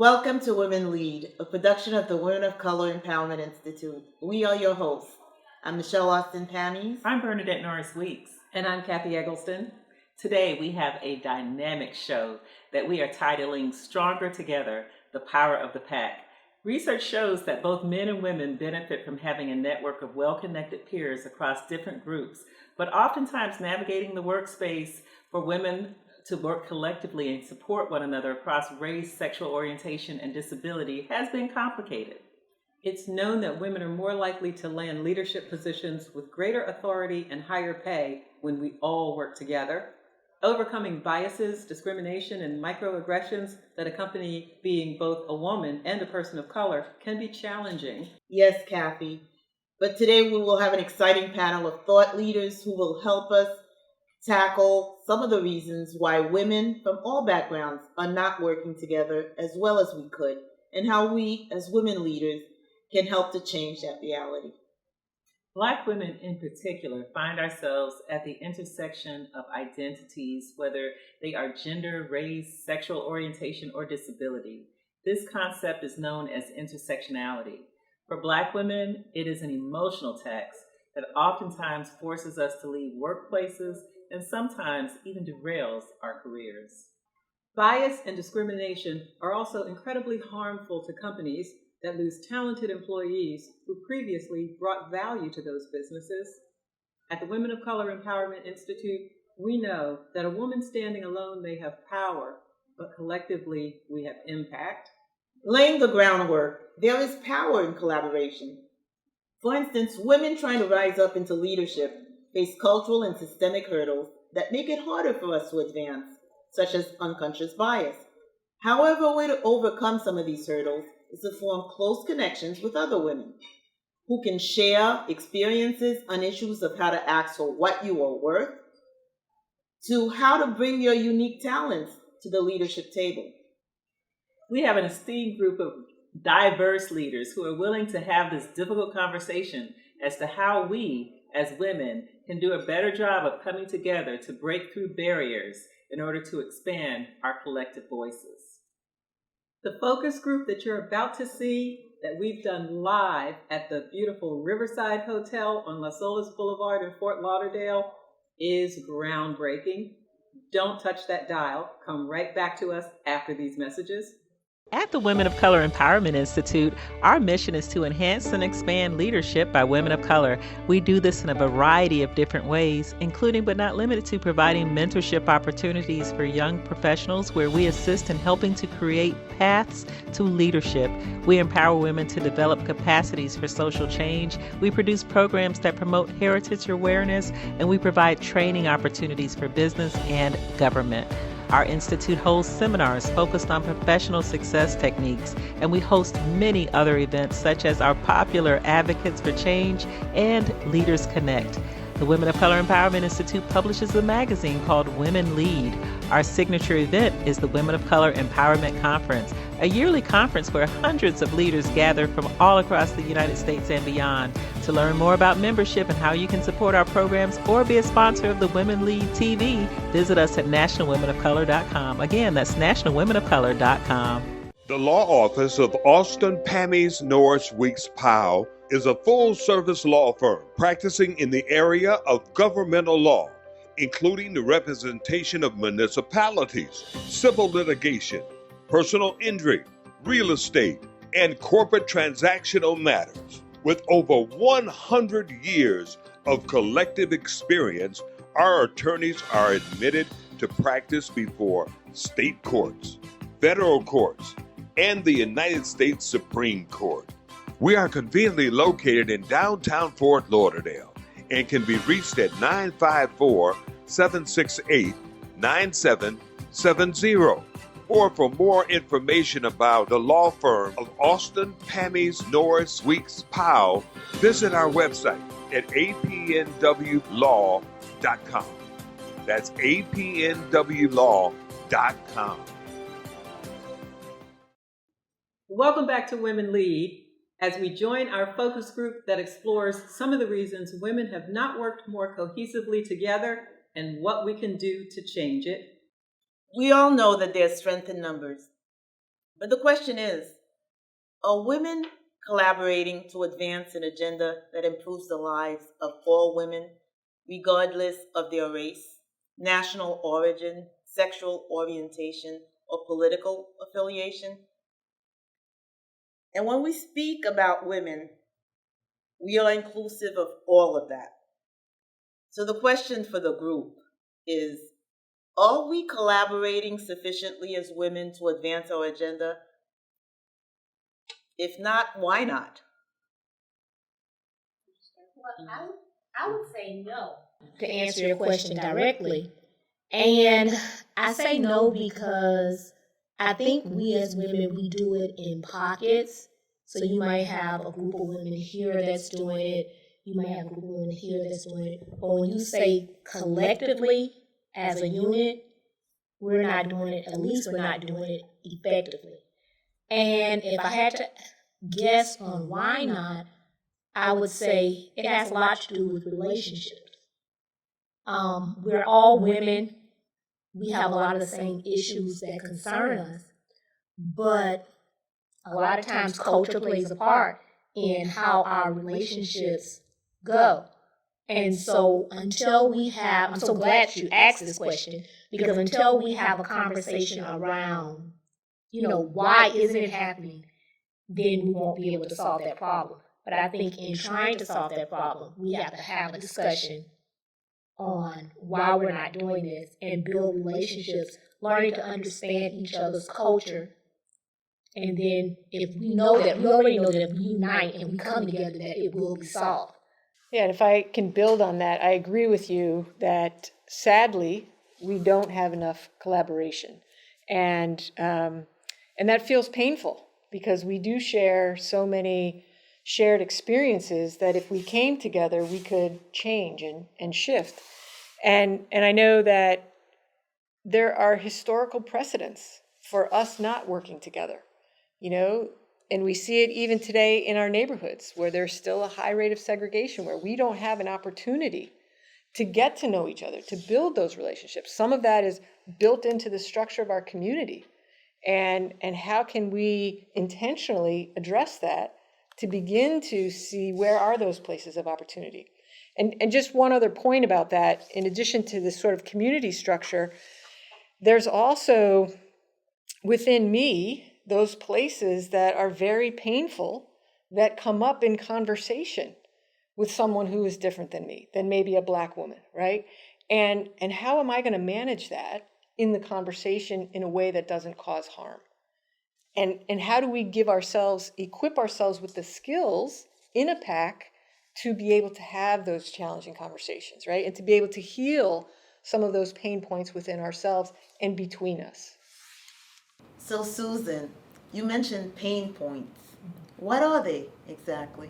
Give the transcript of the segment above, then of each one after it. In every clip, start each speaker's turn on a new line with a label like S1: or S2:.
S1: Welcome to Women Lead, a production of the Women of Color Empowerment Institute. We are your hosts. I'm Michelle Austin Pammies.
S2: I'm Bernadette Norris Weeks.
S3: And I'm Kathy Eggleston.
S2: Today we have a dynamic show that we are titling Stronger Together, the Power of the Pack. Research shows that both men and women benefit from having a network of well-connected peers across different groups, but oftentimes navigating the workspace for women to work collectively and support one another across race, sexual orientation, and disability has been complicated.
S3: It's known that women are more likely to land leadership positions with greater authority and higher pay when we all work together. Overcoming biases, discrimination, and microaggressions that accompany being both a woman and a person of color can be challenging.
S1: Yes, Kathy. But today we will have an exciting panel of thought leaders who will help us tackle some of the reasons why women from all backgrounds are not working together as well as we could, and how we, as women leaders, can help to change that reality.
S2: Black women in particular find ourselves at the intersection of identities, whether they are gender, race, sexual orientation, or disability. This concept is known as intersectionality. For Black women, it is an emotional tax that oftentimes forces us to leave workplaces and sometimes even derails our careers.
S3: Bias and discrimination are also incredibly harmful to companies that lose talented employees who previously brought value to those businesses. At the Women of Color Empowerment Institute, we know that a woman standing alone may have power, but collectively we have impact.
S1: Laying the groundwork, there is power in collaboration. For instance, women trying to rise up into leadership face cultural and systemic hurdles that make it harder for us to advance, such as unconscious bias. However, a way to overcome some of these hurdles is to form close connections with other women who can share experiences on issues of how to ask for what you are worth, to how to bring your unique talents to the leadership table.
S2: We have an esteemed group of diverse leaders who are willing to have this difficult conversation as to how we, as women, can do a better job of coming together to break through barriers in order to expand our collective voices.
S3: The focus group that you're about to see that we've done live at the beautiful Riverside Hotel on Las Olas Boulevard in Fort Lauderdale is groundbreaking. Don't touch that dial. Come right back to us after these messages.
S2: At the Women of Color Empowerment Institute, our mission is to enhance and expand leadership by women of color. We do this in a variety of different ways, including but not limited to providing mentorship opportunities for young professionals where we assist in helping to create paths to leadership. We empower women to develop capacities for social change. We produce programs that promote heritage awareness, and we provide training opportunities for business and government. Our institute holds seminars focused on professional success techniques, and we host many other events such as our popular Advocates for Change and Leaders Connect. The Women of Color Empowerment Institute publishes a magazine called Women Lead. Our signature event is the Women of Color Empowerment Conference, a yearly conference where hundreds of leaders gather from all across the United States and beyond. To learn more about membership and how you can support our programs or be a sponsor of the Women Lead TV, visit us at nationalwomenofcolor.com. Again, that's nationalwomenofcolor.com.
S4: The law office of Austin Pammies Norris Weeks Powell is a full-service law firm practicing in the area of governmental law, including the representation of municipalities, civil litigation, personal injury, real estate, and corporate transactional matters. With over 100 years of collective experience, our attorneys are admitted to practice before state courts, federal courts, and the United States Supreme Court. We are conveniently located in downtown Fort Lauderdale and can be reached at 954-768-9770. Or for more information about the law firm of Austin Pammies Norris Weeks Powell, visit our website at apnwlaw.com. That's apnwlaw.com.
S3: Welcome back to Women Lead, as we join our focus group that explores some of the reasons women have not worked more cohesively together and what we can do to change it.
S1: We all know that there's strength in numbers. But the question is, are women collaborating to advance an agenda that improves the lives of all women, regardless of their race, national origin, sexual orientation, or political affiliation? And when we speak about women, we are inclusive of all of that. So the question for the group is, are we collaborating sufficiently as women to advance our agenda? If not, why not?
S5: Well, I would say no. To answer your question directly. And I say no because I think we as women, we do it in pockets. So you might have a group of women here that's doing it. You might have a group of women here that's doing it. But when you say collectively, as a unit, we're not doing it, at least we're not doing it effectively. And if I had to guess on why not, I would say it has a lot to do with relationships. We're all women. We have a lot of the same issues that concern us, but a lot of times culture plays a part in how our relationships go. And so until we have, I'm so glad you asked this question, because until we have a conversation around, why isn't it happening, then we won't be able to solve that problem. But I think in trying to solve that problem, we have to have a discussion on why we're not doing this and build relationships, learning to understand each other's culture. And then if we already know that if we unite and we come together, that it will be solved.
S6: Yeah, and if I can build on that, I agree with you that sadly, we don't have enough collaboration. And that feels painful because we do share so many shared experiences that if we came together, we could change and shift. And I know that there are historical precedents for us not working together, and we see it even today in our neighborhoods where there's still a high rate of segregation, where we don't have an opportunity to get to know each other, to build those relationships. Some of that is built into the structure of our community. And how can we intentionally address that to begin to see where are those places of opportunity? And just one other point about that, in addition to this sort of community structure, there's also within me those places that are very painful that come up in conversation with someone who is different than me, than maybe a Black woman, right? And how am I going to manage that in the conversation in a way that doesn't cause harm? And how do we equip ourselves with the skills in a pack to be able to have those challenging conversations, right? And to be able to heal some of those pain points within ourselves and between us.
S1: So, Susan, you mentioned pain points. What are they exactly?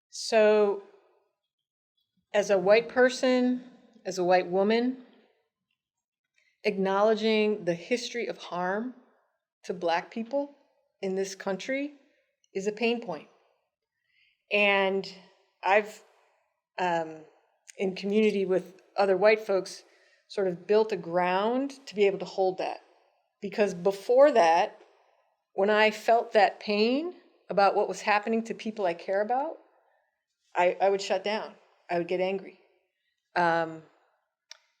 S6: So, as a white person, as a white woman, acknowledging the history of harm to Black people in this country is a pain point. And I've, in community with other white folks, sort of built a ground to be able to hold that. Because before that, when I felt that pain about what was happening to people I care about, I would shut down. I would get angry.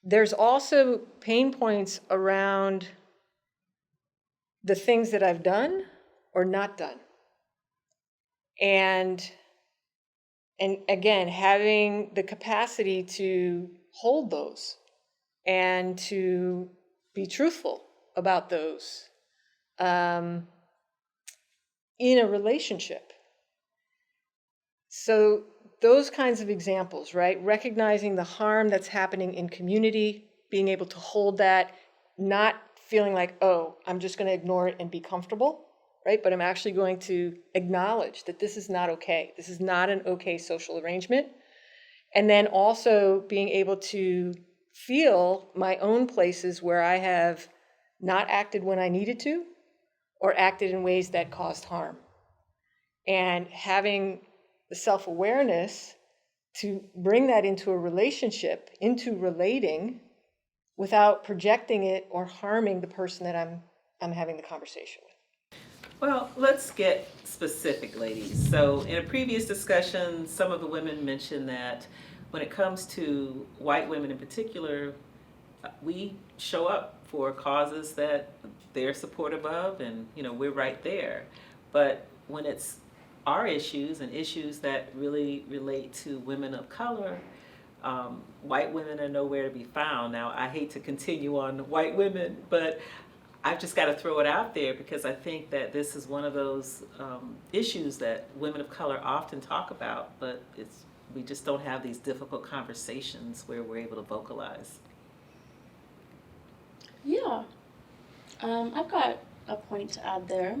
S6: There's also pain points around the things that I've done or not done. And again, having the capacity to hold those and to be truthful about those in a relationship. So those kinds of examples, right? Recognizing the harm that's happening in community, being able to hold that, not feeling like, oh, I'm just going to ignore it and be comfortable, right? But I'm actually going to acknowledge that this is not okay. This is not an okay social arrangement. And then also being able to feel my own places where I have not acted when I needed to or acted in ways that caused harm. And having the self-awareness to bring that into a relationship, into relating, without projecting it or harming the person that I'm having the conversation with.
S2: Well, let's get specific, ladies. So in a previous discussion, some of the women mentioned that when it comes to white women in particular, we show up for causes that they're supportive of, and we're right there. But when it's our issues and issues that really relate to women of color, white women are nowhere to be found. Now, I hate to continue on white women, but I've just got to throw it out there because I think that this is one of those issues that women of color often talk about, but we just don't have these difficult conversations where we're able to vocalize.
S7: Yeah, I've got a point to add there.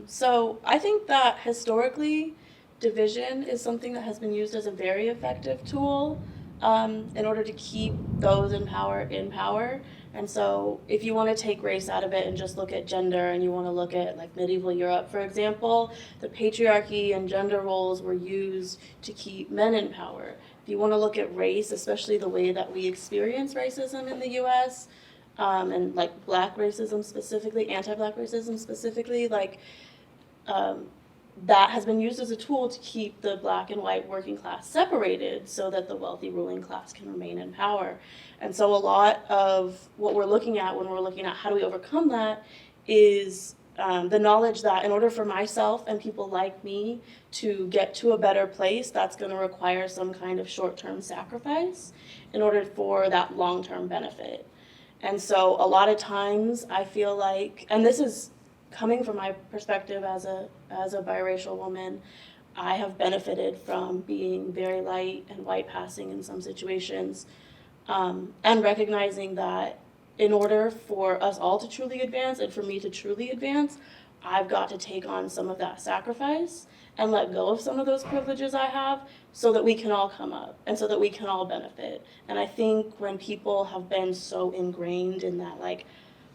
S7: So I think that historically, division is something that has been used as a very effective tool in order to keep those in power in power. And so if you want to take race out of it and just look at gender, and you want to look at like medieval Europe, for example, the patriarchy and gender roles were used to keep men in power. If you want to look at race, especially the way that we experience racism in the US, and like black racism specifically, anti-black racism specifically, that has been used as a tool to keep the black and white working class separated so that the wealthy ruling class can remain in power. And so a lot of what we're looking at when we're looking at how do we overcome that is the knowledge that in order for myself and people like me to get to a better place, that's going to require some kind of short-term sacrifice in order for that long-term benefit. And so a lot of times I feel like, and this is coming from my perspective as a biracial woman, I have benefited from being very light and white passing in some situations, and recognizing that in order for us all to truly advance and for me to truly advance, I've got to take on some of that sacrifice and let go of some of those privileges I have so that we can all come up and so that we can all benefit. And I think when people have been so ingrained in that, like,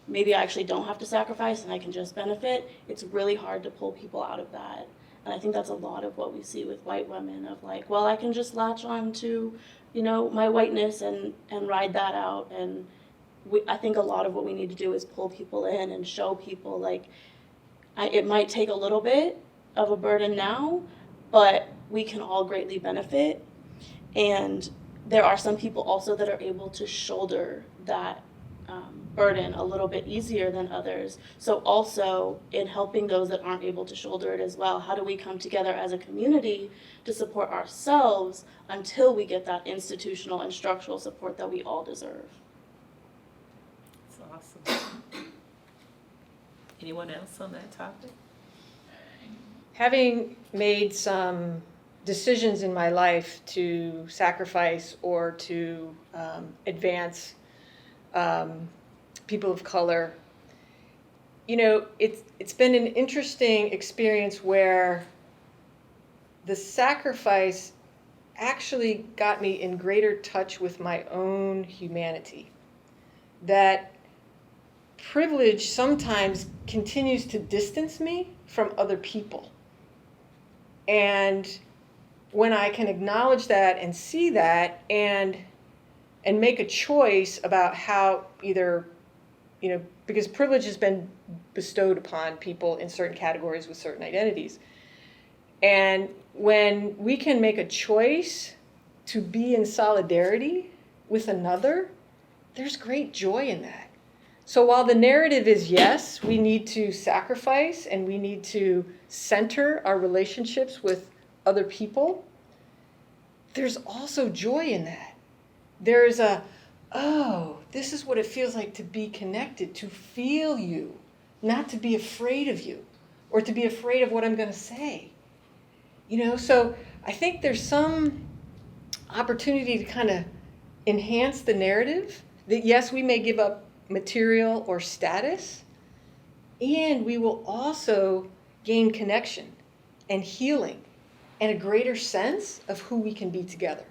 S7: maybe I actually don't have to sacrifice and I can just benefit, it's really hard to pull people out of that. And I think that's a lot of what we see with white women of like, well, I can just latch on to, my whiteness and ride that out. And I think a lot of what we need to do is pull people in and show people like, it might take a little bit of a burden now, but we can all greatly benefit. And there are some people also that are able to shoulder that burden a little bit easier than others. So also in helping those that aren't able to shoulder it as well, how do we come together as a community to support ourselves until we get that institutional and structural support that we all deserve?
S2: That's awesome. Anyone else on that topic?
S6: Having made some decisions in my life to sacrifice or to advance people of color, it's been an interesting experience where the sacrifice actually got me in greater touch with my own humanity. That privilege sometimes continues to distance me from other people. And when I can acknowledge that and see that and make a choice about how either, because privilege has been bestowed upon people in certain categories with certain identities. And when we can make a choice to be in solidarity with another, there's great joy in that. So while the narrative is yes, we need to sacrifice and we need to center our relationships with other people, there's also joy in that. There's this is what it feels like to be connected, to feel you, not to be afraid of you or to be afraid of what I'm going to say. So I think there's some opportunity to kind of enhance the narrative that yes, we may give up material or status, and we will also gain connection and healing and a greater sense of who we can be together.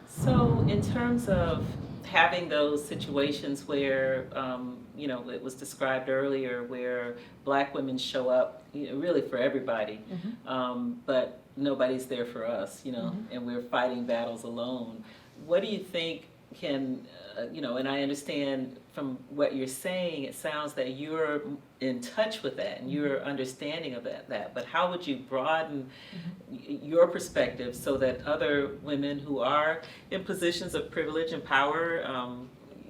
S2: So in terms of having those situations where, it was described earlier where Black women show up, really for everybody, but nobody's there for us, and we're fighting battles alone. What do you think can, and I understand from what you're saying, it sounds that you're in touch with that and you're understanding of that, but how would you broaden your perspective so that other women who are in positions of privilege and power,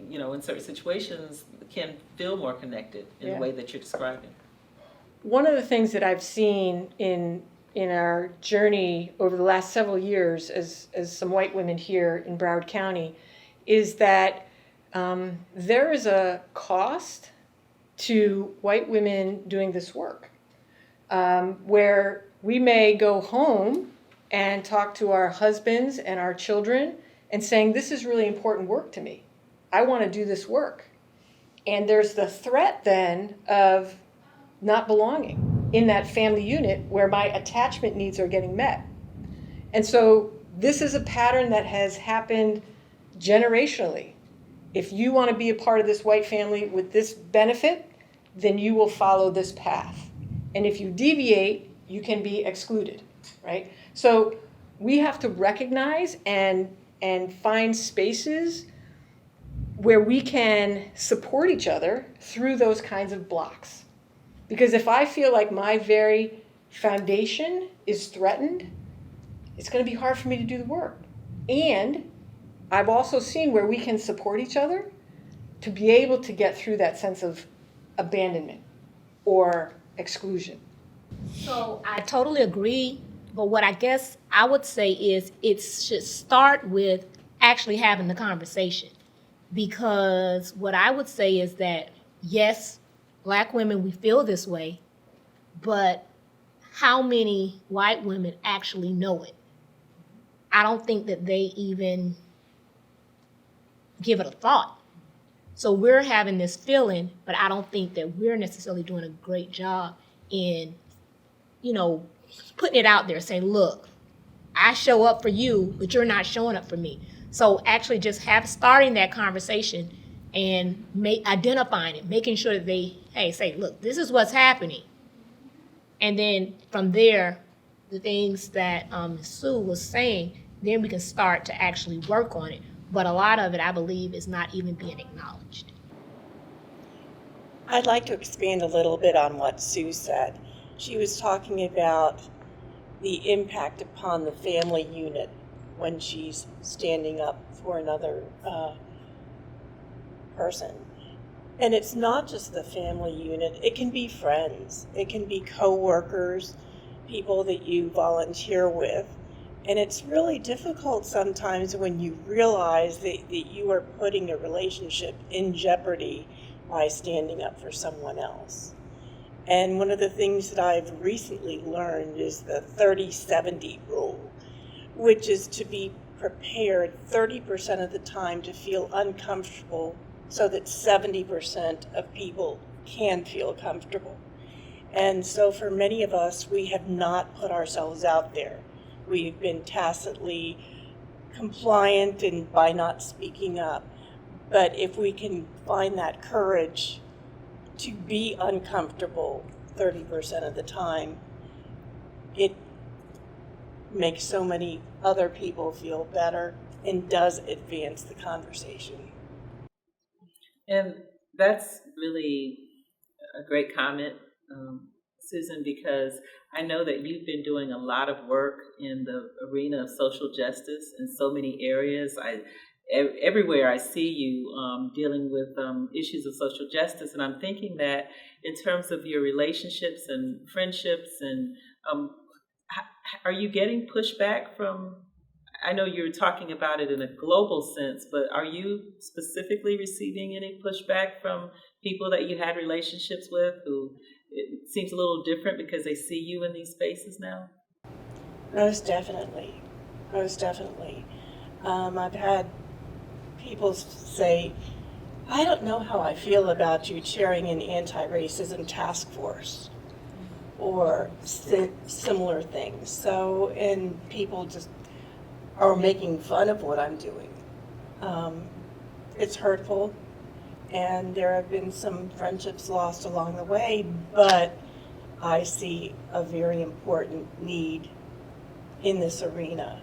S2: in certain situations, can feel more connected in the way that you're describing?
S6: One of the things that I've seen in our journey over the last several years as some white women here in Broward County is that there is a cost to white women doing this work, where we may go home and talk to our husbands and our children and saying, this is really important work to me. I want to do this work. And there's the threat then of not belonging in that family unit where my attachment needs are getting met. And so this is a pattern that has happened generationally. If you want to be a part of this white family with this benefit, then you will follow this path. And if you deviate, you can be excluded, right? So we have to recognize and find spaces where we can support each other through those kinds of blocks. Because if I feel like my very foundation is threatened, it's going to be hard for me to do the work. And I've also seen where we can support each other to be able to get through that sense of abandonment or exclusion.
S5: So I totally agree, but what I guess I would say is it should start with actually having the conversation. Because what I would say is that, yes, Black women, we feel this way, but how many white women actually know it? I don't think that they even give it a thought. So we're having this feeling, but I don't think that we're necessarily doing a great job in, putting it out there, saying, look, I show up for you, but you're not showing up for me. So actually just starting that conversation and identifying it, making sure that they, say, look, this is what's happening. And then from there, the things that Sue was saying, then we can start to actually work on it. But a lot of it, I believe, is not even being acknowledged.
S8: I'd like to expand a little bit on what Sue said. She was talking about the impact upon the family unit when she's standing up for another person. And it's not just the family unit. It can be friends. It can be co-workers, people that you volunteer with. And it's really difficult sometimes when you realize that you are putting a relationship in jeopardy by standing up for someone else. And one of the things that I've recently learned is the 30-70 rule, which is to be prepared 30% of the time to feel uncomfortable so that 70% of people can feel comfortable. And so for many of us, we have not put ourselves out there. We've been tacitly compliant and by not speaking up. But if we can find that courage to be uncomfortable 30% of the time, it makes so many other people feel better and does advance the conversation.
S2: And that's really a great comment, Susan, because I know that you've been doing a lot of work in the arena of social justice in so many areas. Everywhere I see you dealing with issues of social justice, and I'm thinking that in terms of your relationships and friendships, and are you getting pushback from, I know you're talking about it in a global sense, but are you specifically receiving any pushback from people that you had relationships with who it seems a little different because they see you in these spaces now?
S8: Most definitely. I've had people say, I don't know how I feel about you chairing an anti-racism task force or similar things. So, and people just are making fun of what I'm doing. It's hurtful, and there have been some friendships lost along the way, but I see a very important need in this arena.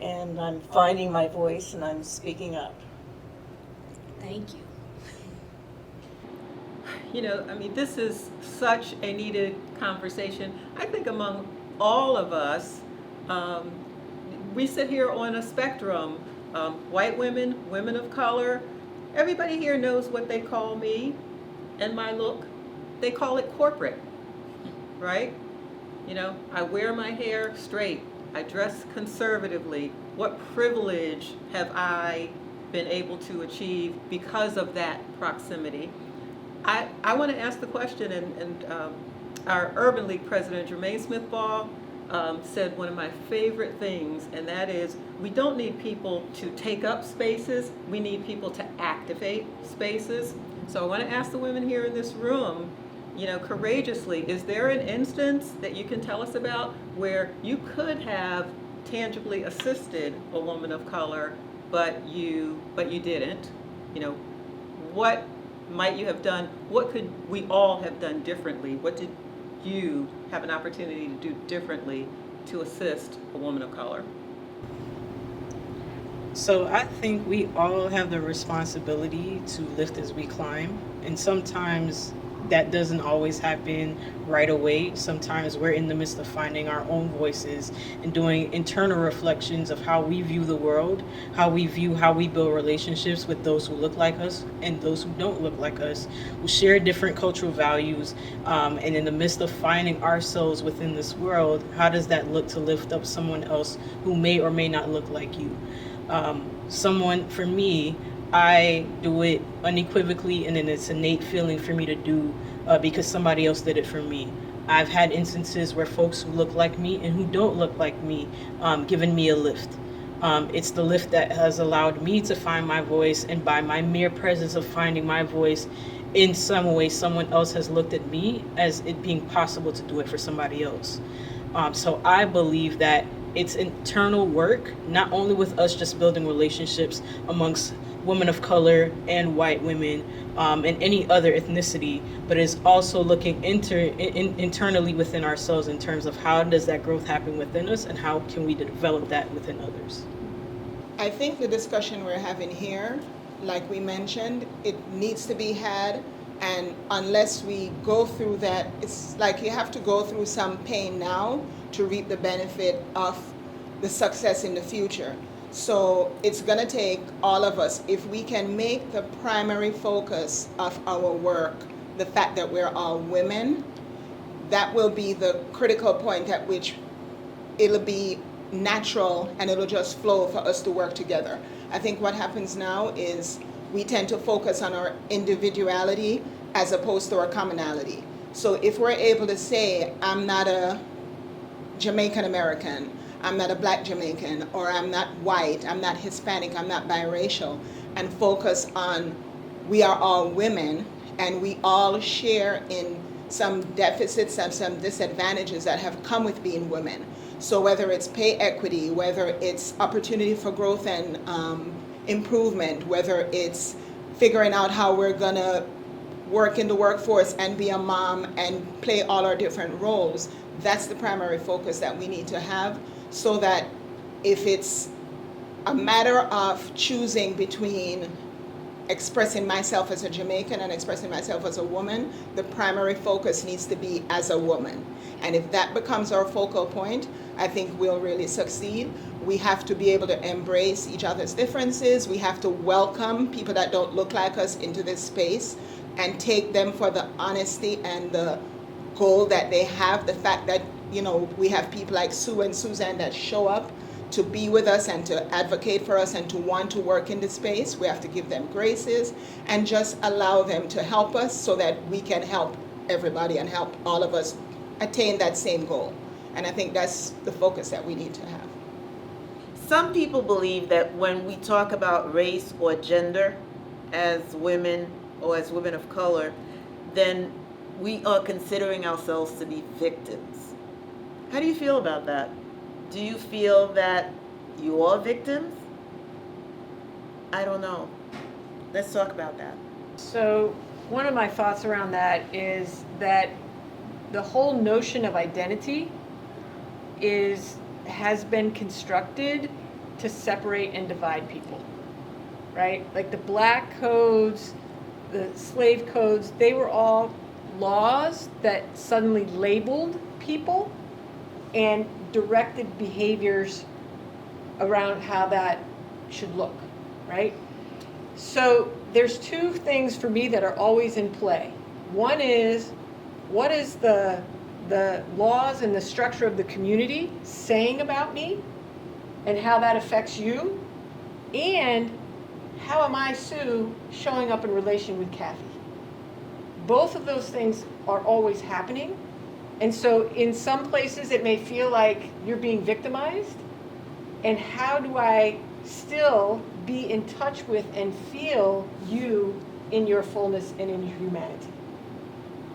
S8: And I'm finding my voice and I'm speaking up.
S5: Thank you.
S3: You know, I mean, this is such a needed conversation. I think among all of us, we sit here on a spectrum, white women, women of color. Everybody here knows what they call me and my look. They call it corporate, right? You know, I wear my hair straight. I dress conservatively. What privilege have I been able to achieve because of that proximity? I want to ask the question, and our Urban League president, Jermaine Smith Ball, said one of my favorite things, and that is, we don't need people to take up spaces, we need people to activate spaces. So I want to ask the women here in this room, you know, courageously, is there an instance that you can tell us about where you could have tangibly assisted a woman of color, but you didn't? You know, what might you have done? What could we all have done differently? What did you have an opportunity to do differently to assist a woman of color?
S9: So I think we all have the responsibility to lift as we climb, and sometimes that doesn't always happen right away. Sometimes we're in the midst of finding our own voices and doing internal reflections of how we view the world, how we build relationships with those who look like us and those who don't look like us, who share different cultural values. And in the midst of finding ourselves within this world, how does that look to lift up someone else who may or may not look like you? For me, I do it unequivocally, and then it's an innate feeling for me to do because somebody else did it for me. I've had instances where folks who look like me and who don't look like me given me a lift. It's the lift that has allowed me to find my voice, and by my mere presence of finding my voice, in some way someone else has looked at me as it being possible to do it for somebody else. So I believe that it's internal work, not only with us just building relationships amongst women of color and white women and any other ethnicity, but it's also looking internally within ourselves in terms of how does that growth happen within us and how can we develop that within others.
S10: I think the discussion we're having here, like we mentioned, it needs to be had, and unless we go through that, it's like you have to go through some pain now to reap the benefit of the success in the future. So it's going to take all of us, if we can make the primary focus of our work the fact that we're all women, that will be the critical point at which it'll be natural and it'll just flow for us to work together. I think what happens now is we tend to focus on our individuality as opposed to our commonality. So if we're able to say, I'm not a Jamaican American, I'm not a black Jamaican, or I'm not white, I'm not Hispanic, I'm not biracial, and focus on we are all women and we all share in some deficits and some disadvantages that have come with being women. So whether it's pay equity, whether it's opportunity for growth and improvement, whether it's figuring out how we're gonna work in the workforce and be a mom and play all our different roles, that's the primary focus that we need to have, so that if it's a matter of choosing between expressing myself as a Jamaican and expressing myself as a woman, the primary focus needs to be as a woman. And if that becomes our focal point, I think we'll really succeed. We have to be able to embrace each other's differences. We have to welcome people that don't look like us into this space and take them for the honesty and the goal that they have. The fact that, you know, we have people like Sue and Suzanne that show up to be with us and to advocate for us and to want to work in the space. We have to give them graces and just allow them to help us so that we can help everybody and help all of us attain that same goal. And I think that's the focus that we need to have.
S1: Some people believe that when we talk about race or gender as women or as women of color, then we are considering ourselves to be victims. How do you feel about that? Do you feel that you are victims? I don't know. Let's talk about that.
S6: So one of my thoughts around that is that the whole notion of identity is has been constructed to separate and divide people, right? Like the black codes, the slave codes, they were all laws that suddenly labeled people and directed behaviors around how that should look, right? So there's two things for me that are always in play. One is, what is the laws and the structure of the community saying about me and how that affects you? And how am I, Sue, showing up in relation with Kathy? Both of those things are always happening. And so in some places it may feel like you're being victimized. And how do I still be in touch with and feel you in your fullness and in your humanity?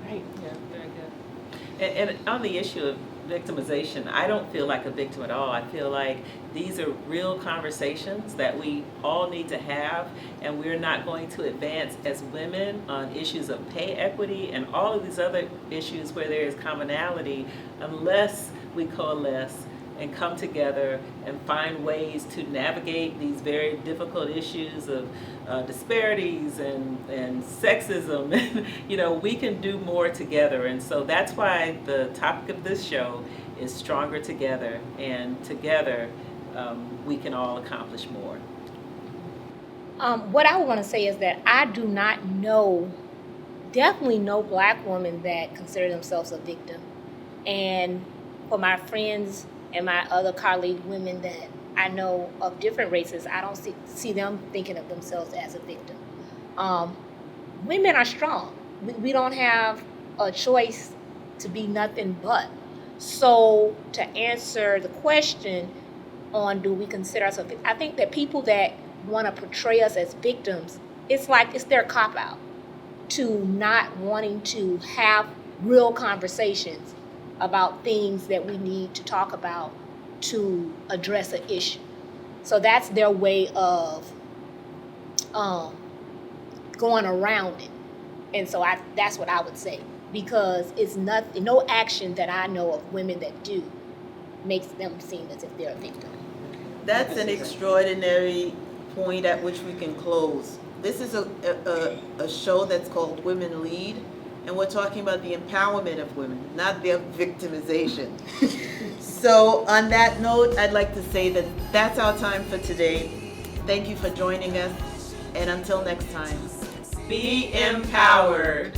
S6: Right?
S2: Yeah, very good. And on the issue of victimization, I don't feel like a victim at all. I feel like these are real conversations that we all need to have, and we're not going to advance as women on issues of pay equity and all of these other issues where there is commonality unless we coalesce and come together and find ways to navigate these very difficult issues of disparities and sexism. You know, we can do more together, and so that's why the topic of this show is Stronger Together, and together we can all accomplish more.
S5: What I want to say is that I do not know, definitely no black woman that consider themselves a victim. And for my friends and my other colleague women that I know of different races, I don't see them thinking of themselves as a victim. Women are strong. We don't have a choice to be nothing but. So to answer the question on do we consider ourselves, I think that people that want to portray us as victims, it's like it's their cop-out to not wanting to have real conversations about things that we need to talk about to address an issue. So that's their way of going around it. And so that's what I would say, because it's nothing, no action that I know of women that do makes them seem as if they're a victim.
S1: That's an extraordinary point at which we can close. This is a show that's called Women Lead, and we're talking about the empowerment of women, not their victimization. So on that note, I'd like to say that that's our time for today. Thank you for joining us, and until next time,
S2: Be empowered.